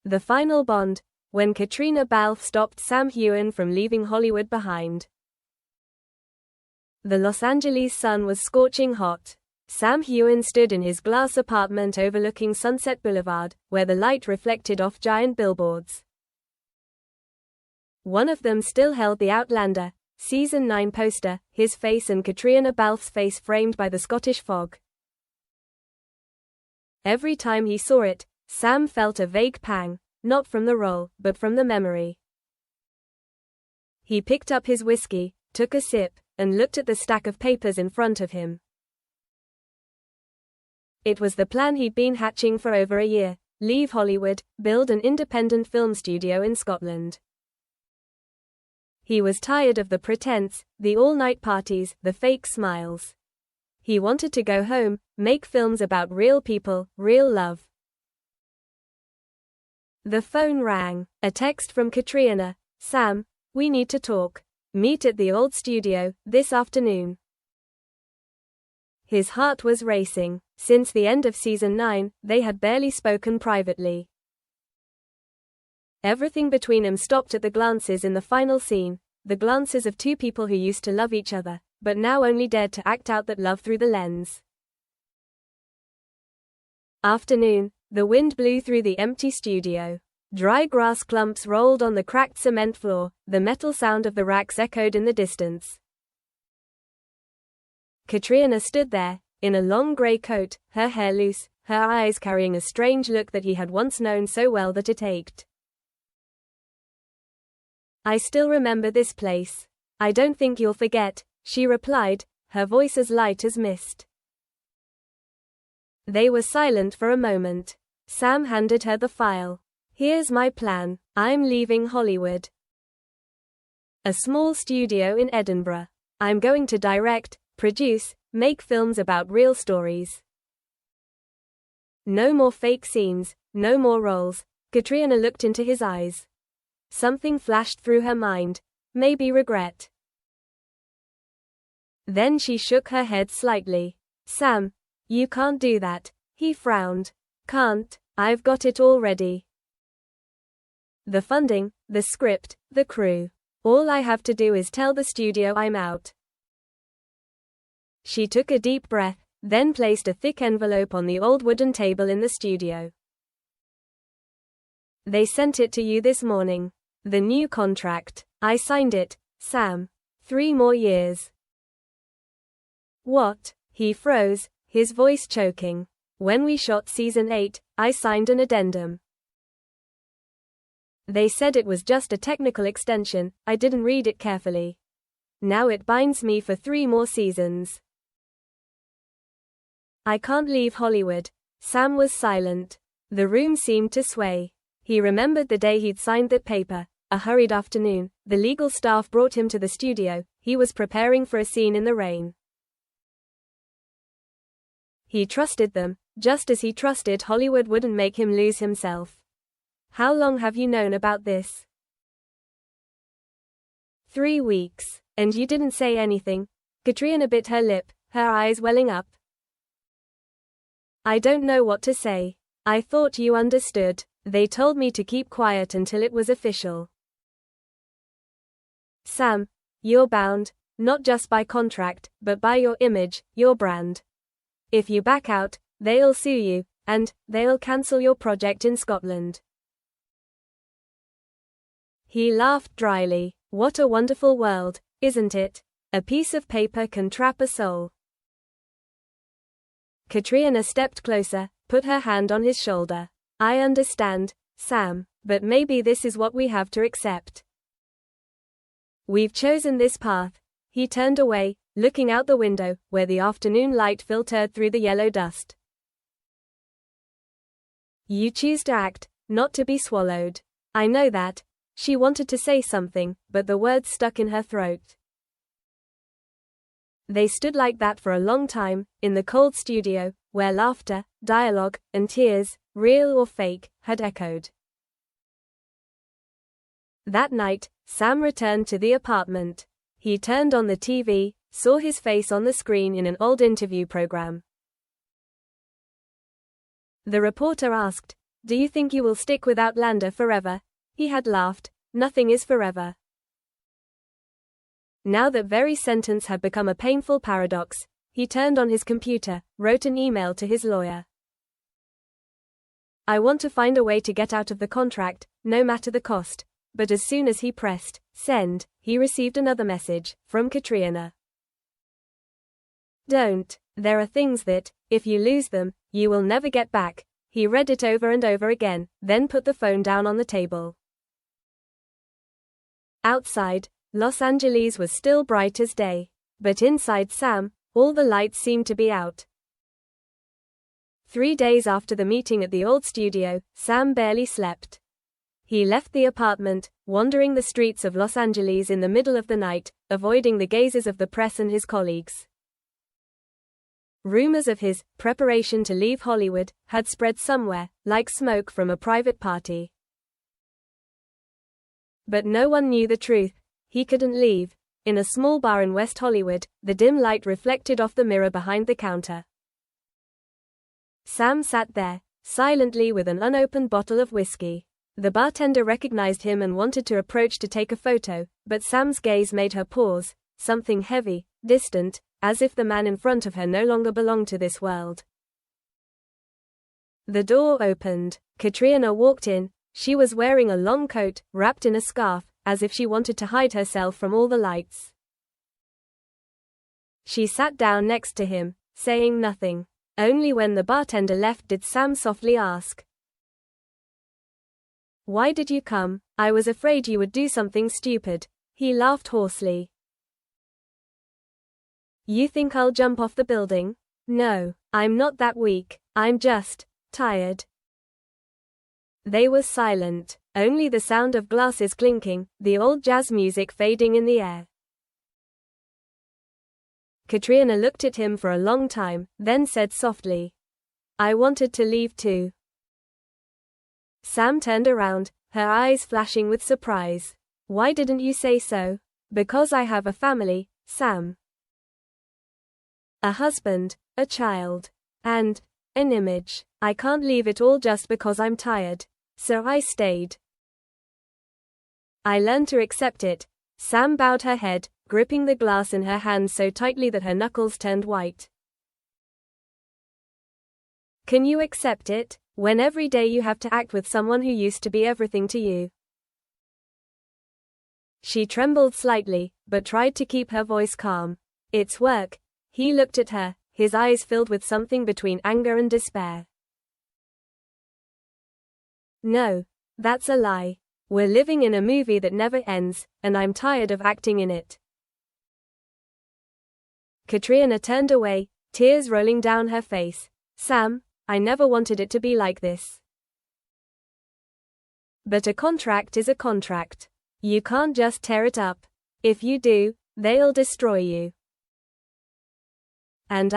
The final bond, when Caitriona Balfe stopped Sam Heughan from leaving Hollywood behind. The Los Angeles sun was scorching hot. Sam Heughan stood in his glass apartment overlooking Sunset Boulevard, where the light reflected off giant billboards. One of them still held the Outlander Season 9 poster, his face and Caitriona Balfe's face framed by the Scottish fog. Every time he saw it, Sam felt a vague pang, not from the role, but from the memory. He picked up his whiskey, took a sip, and looked at the stack of papers in front of him. It was the plan he'd been hatching for over a year: leave Hollywood, build an independent film studio in Scotland. He was tired of the pretense, the all-night parties, the fake smiles. He wanted to go home, make films about real people, real love. The phone rang. A text from Caitriona. "Sam, we need to talk. Meet at the old studio, this afternoon." His heart was racing. Since the end of Season 9, they had barely spoken privately. Everything between them stopped at the glances in the final scene, the glances of two people who used to love each other, but now only dared to act out that love through the lens. Afternoon, the wind blew through the empty studio. Dry grass clumps rolled on the cracked cement floor, the metal sound of the racks echoed in the distance. Caitriona stood there, in a long grey coat, her hair loose, her eyes carrying a strange look that he had once known so well that it ached. "I still remember this place. I don't think you'll forget," she replied, her voice as light as mist. They were silent for a moment. Sam handed her the file. "Here's my plan. I'm leaving Hollywood. A small studio in Edinburgh. I'm going to direct, produce, make films about real stories. No more fake scenes, no more roles." Caitriona looked into his eyes. Something flashed through her mind. Maybe regret. Then she shook her head slightly. "Sam, you can't do that." He frowned. "Can't, I've got it all ready. The funding, the script, the crew. All I have to do is tell the studio I'm out." She took a deep breath, then placed a thick envelope on the old wooden table in the studio. "They sent it to you this morning. The new contract. I signed it, Sam. 3 more years." "What?" He froze, his voice choking. "When we shot Season 8, I signed an addendum. They said it was just a technical extension, I didn't read it carefully. Now it binds me for 3 more seasons. I can't leave Hollywood." Sam was silent. The room seemed to sway. He remembered the day he'd signed that paper, a hurried afternoon. The legal staff brought him to the studio. He was preparing for a scene in the rain. He trusted them, just as he trusted Hollywood wouldn't make him lose himself. "How long have you known about this?" 3 weeks. "And you didn't say anything?" Caitriona bit her lip, her eyes welling up. "I don't know what to say. I thought you understood. They told me to keep quiet until it was official." "Sam, you're bound, not just by contract, but by your image, your brand. If you back out, they'll sue you, and they'll cancel your project in Scotland." He laughed dryly. "What a wonderful world, isn't it? A piece of paper can trap a soul." Caitriona stepped closer, put her hand on his shoulder. "I understand, Sam, but maybe this is what we have to accept. We've chosen this path." He turned away, looking out the window, where the afternoon light filtered through the yellow dust. "You choose to act, not to be swallowed. I know that." She wanted to say something, but the words stuck in her throat. They stood like that for a long time, in the cold studio, where laughter, dialogue, and tears, real or fake, had echoed. That night, Sam returned to the apartment. He turned on the TV, saw his face on the screen in an old interview program. The reporter asked, Do you think you will stick with Outlander forever? He had laughed. Nothing is forever. Now that very sentence had become a painful paradox, he turned on his computer, wrote an email to his lawyer. I want to find a way to get out of the contract, no matter the cost. But as soon as he pressed send, he received another message from Caitriona. Don't. There are things that, if you lose them, you will never get back. He read it over and over again, then put the phone down on the table. Outside, Los Angeles was still bright as day. But inside Sam, all the lights seemed to be out. 3 days after the meeting at the old studio, Sam barely slept. He left the apartment, wandering the streets of Los Angeles in the middle of the night, avoiding the gazes of the press and his colleagues. Rumors of his preparation to leave Hollywood had spread somewhere, like smoke from a private party. But no one knew the truth. He couldn't leave. In a small bar in West Hollywood, the dim light reflected off the mirror behind the counter. Sam sat there, silently with an unopened bottle of whiskey. The bartender recognized him and wanted to approach to take a photo, but Sam's gaze made her pause, something heavy, distant, as if the man in front of her no longer belonged to this world. The door opened. Caitriona walked in. She was wearing a long coat, wrapped in a scarf, as if she wanted to hide herself from all the lights. She sat down next to him, saying nothing. Only when the bartender left did Sam softly ask, "Why did you come?" "I was afraid you would do something stupid." He laughed hoarsely. "You think I'll jump off the building?" "No, I'm not that weak. I'm just tired." They were silent, only the sound of glasses clinking, the old jazz music fading in the air. Caitriona looked at him for a long time, then said softly, "I wanted to leave too." Sam turned around, her eyes flashing with surprise. "Why didn't you say so?" "Because I have a family, Sam. A husband, a child, and an image. I can't leave it all just because I'm tired. So I stayed. I learned to accept it." Sam bowed her head, gripping the glass in her hand so tightly that her knuckles turned white. "Can you accept it, when every day you have to act with someone who used to be everything to you?" She trembled slightly, but tried to keep her voice calm. "It's work." He looked at her, his eyes filled with something between anger and despair. "No, that's a lie. We're living in a movie that never ends, and I'm tired of acting in it." Caitriona turned away, tears rolling down her face. "Sam, I never wanted it to be like this. But a contract is a contract. You can't just tear it up. If you do, they'll destroy you. And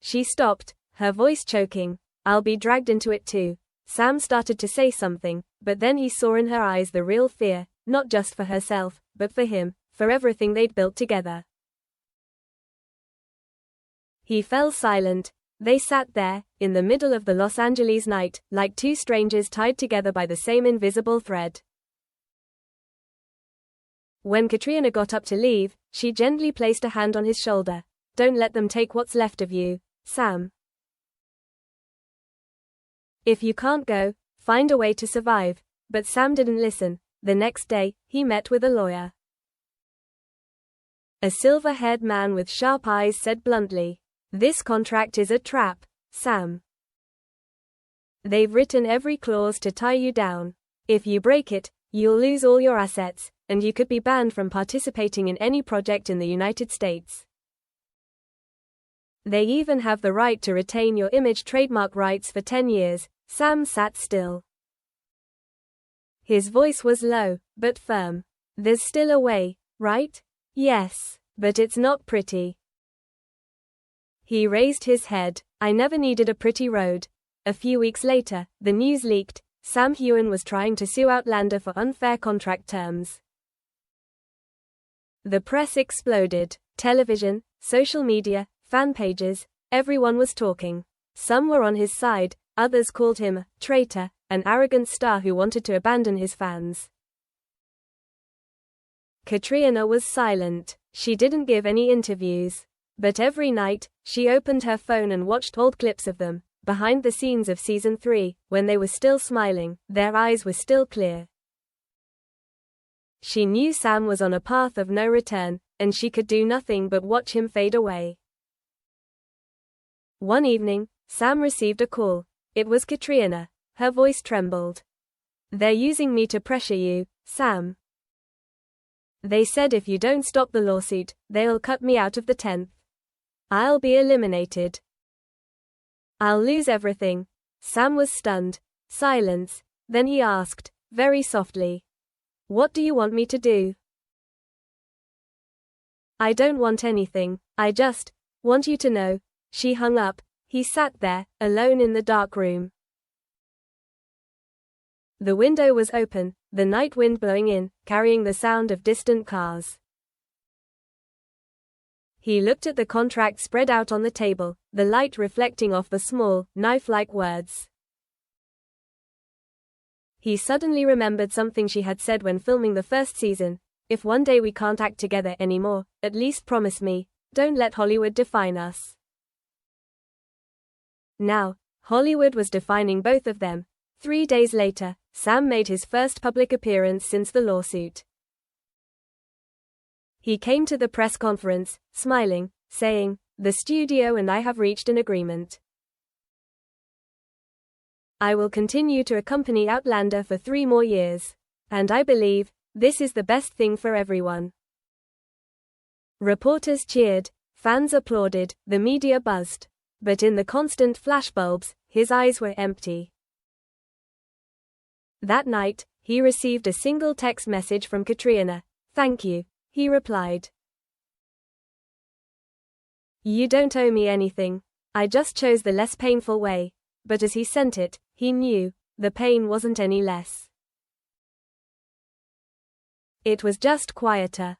she stopped, her voice choking. "I'll be dragged into it too." Sam started to say something, but then he saw in her eyes the real fear, not just for herself, but for him, for everything they'd built together. He fell silent. They sat there, in the middle of the Los Angeles night, like two strangers tied together by the same invisible thread. When Caitriona got up to leave, she gently placed a hand on his shoulder. "Don't let them take what's left of you, Sam. If you can't go, find a way to survive." But Sam didn't listen. The next day, he met with a lawyer. A silver-haired man with sharp eyes said bluntly, "This contract is a trap, Sam. They've written every clause to tie you down. If you break it, you'll lose all your assets, and you could be banned from participating in any project in the United States. They even have the right to retain your image trademark rights for 10 years. Sam sat still. His voice was low, but firm. "There's still a way, right?" "Yes, but it's not pretty." He raised his head. "I never needed a pretty road." A few weeks later, the news leaked. Sam Heughan was trying to sue Outlander for unfair contract terms. The press exploded. Television, social media, fan pages, everyone was talking. Some were on his side, others called him a traitor, an arrogant star who wanted to abandon his fans. Caitriona was silent. She didn't give any interviews. But every night, she opened her phone and watched old clips of them, behind the scenes of season 3, when they were still smiling, their eyes were still clear. She knew Sam was on a path of no return, and she could do nothing but watch him fade away. One evening, Sam received a call. It was Caitriona. Her voice trembled. "They're using me to pressure you, Sam. They said if you don't stop the lawsuit, they'll cut me out of the 10th. I'll be eliminated. I'll lose everything." Sam was stunned. Silence. Then he asked, very softly, "What do you want me to do?" "I don't want anything. I just want you to know." She hung up. He sat there, alone in the dark room. The window was open, the night wind blowing in, carrying the sound of distant cars. He looked at the contract spread out on the table, the light reflecting off the small, knife-like words. He suddenly remembered something she had said when filming the first season. "If one day we can't act together anymore, at least promise me, don't let Hollywood define us." Now, Hollywood was defining both of them. 3 days later, Sam made his first public appearance since the lawsuit. He came to the press conference, smiling, saying, "The studio and I have reached an agreement. I will continue to accompany Outlander for 3 more years. And I believe this is the best thing for everyone." Reporters cheered, fans applauded, the media buzzed. But in the constant flashbulbs, his eyes were empty. That night, he received a single text message from Caitriona. "Thank you," he replied. "You don't owe me anything. I just chose the less painful way." But as he sent it, he knew the pain wasn't any less. It was just quieter.